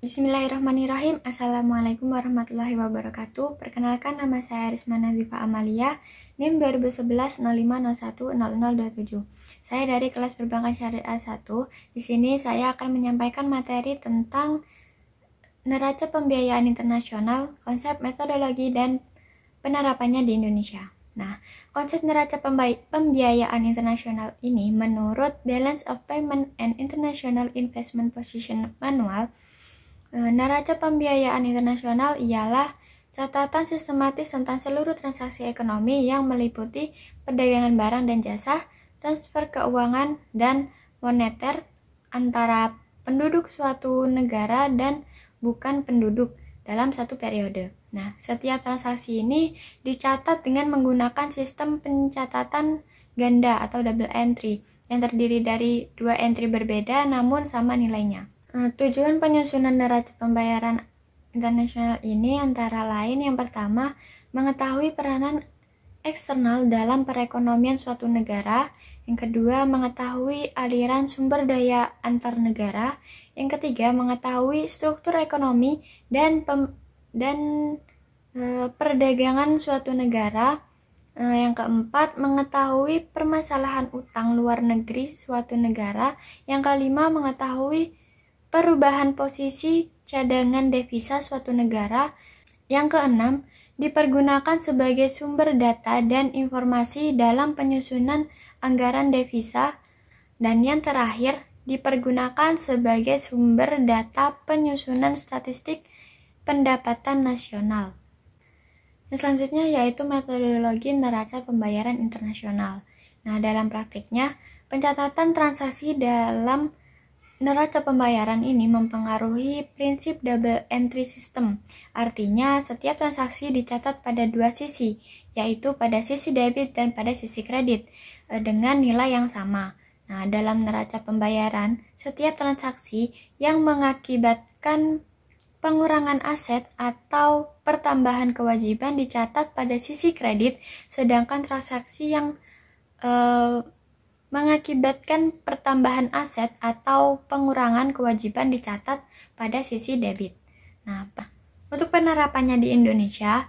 Bismillahirrahmanirrahim. Assalamualaikum warahmatullahi wabarakatuh. Perkenalkan, nama saya Risma Nazifa Amalia, NIM 2011-0501-0027. Saya dari kelas Perbankan Syariah 1. Di sini saya akan menyampaikan materi tentang neraca pembiayaan internasional, konsep, metodologi, dan penerapannya di Indonesia. Nah, konsep neraca pembiayaan internasional ini menurut Balance of Payment and International Investment Position Manual, neraca pembiayaan internasional ialah catatan sistematis tentang seluruh transaksi ekonomi yang meliputi perdagangan barang dan jasa, transfer keuangan dan moneter antara penduduk suatu negara dan bukan penduduk dalam satu periode. Nah, setiap transaksi ini dicatat dengan menggunakan sistem pencatatan ganda atau double entry yang terdiri dari dua entry berbeda namun sama nilainya. Tujuan penyusunan neraca pembayaran internasional ini antara lain yang pertama, mengetahui peranan eksternal dalam perekonomian suatu negara, yang kedua, mengetahui aliran sumber daya antar negara, yang ketiga, mengetahui struktur ekonomi dan perdagangan suatu negara, yang keempat, mengetahui permasalahan utang luar negeri suatu negara, yang kelima, mengetahui perubahan posisi cadangan devisa suatu negara, yang keenam, dipergunakan sebagai sumber data dan informasi dalam penyusunan anggaran devisa, dan yang terakhir, dipergunakan sebagai sumber data penyusunan statistik pendapatan nasional. Yang selanjutnya yaitu metodologi neraca pembayaran internasional. Nah, dalam praktiknya, pencatatan transaksi dalam neraca pembayaran ini mempengaruhi prinsip double entry system. Artinya, setiap transaksi dicatat pada dua sisi, yaitu pada sisi debit dan pada sisi kredit, dengan nilai yang sama. Nah, dalam neraca pembayaran, setiap transaksi yang mengakibatkan pengurangan aset atau pertambahan kewajiban dicatat pada sisi kredit, sedangkan transaksi yang mengakibatkan pertambahan aset atau pengurangan kewajiban dicatat pada sisi debit. Nah, untuk penerapannya di Indonesia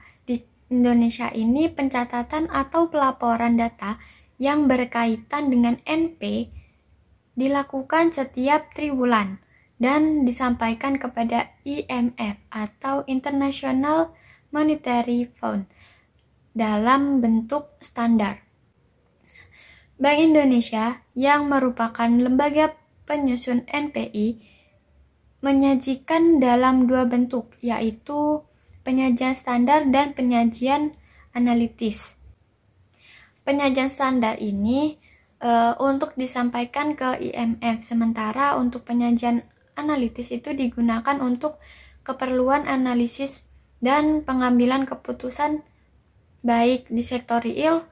ini pencatatan atau pelaporan data yang berkaitan dengan NP dilakukan setiap triwulan dan disampaikan kepada IMF atau International Monetary Fund dalam bentuk standar. Bank Indonesia yang merupakan lembaga penyusun NPI menyajikan dalam dua bentuk, yaitu penyajian standar dan penyajian analitis. Penyajian standar ini untuk disampaikan ke IMF, sementara untuk penyajian analitis itu digunakan untuk keperluan analisis dan pengambilan keputusan baik di sektor real,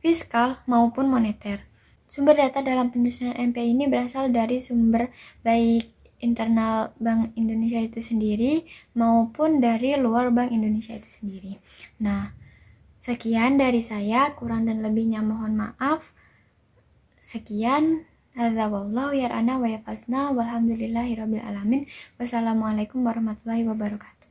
fiskal maupun moneter. Sumber data dalam penyusunan NPI ini berasal dari sumber baik internal Bank Indonesia itu sendiri maupun dari luar Bank Indonesia itu sendiri. Nah, sekian dari saya, kurang dan lebihnya mohon maaf. Sekian, hadza wallahu yar'ana wa yafasna walhamdulillahirabbil alamin. Wassalamualaikum warahmatullahi wabarakatuh.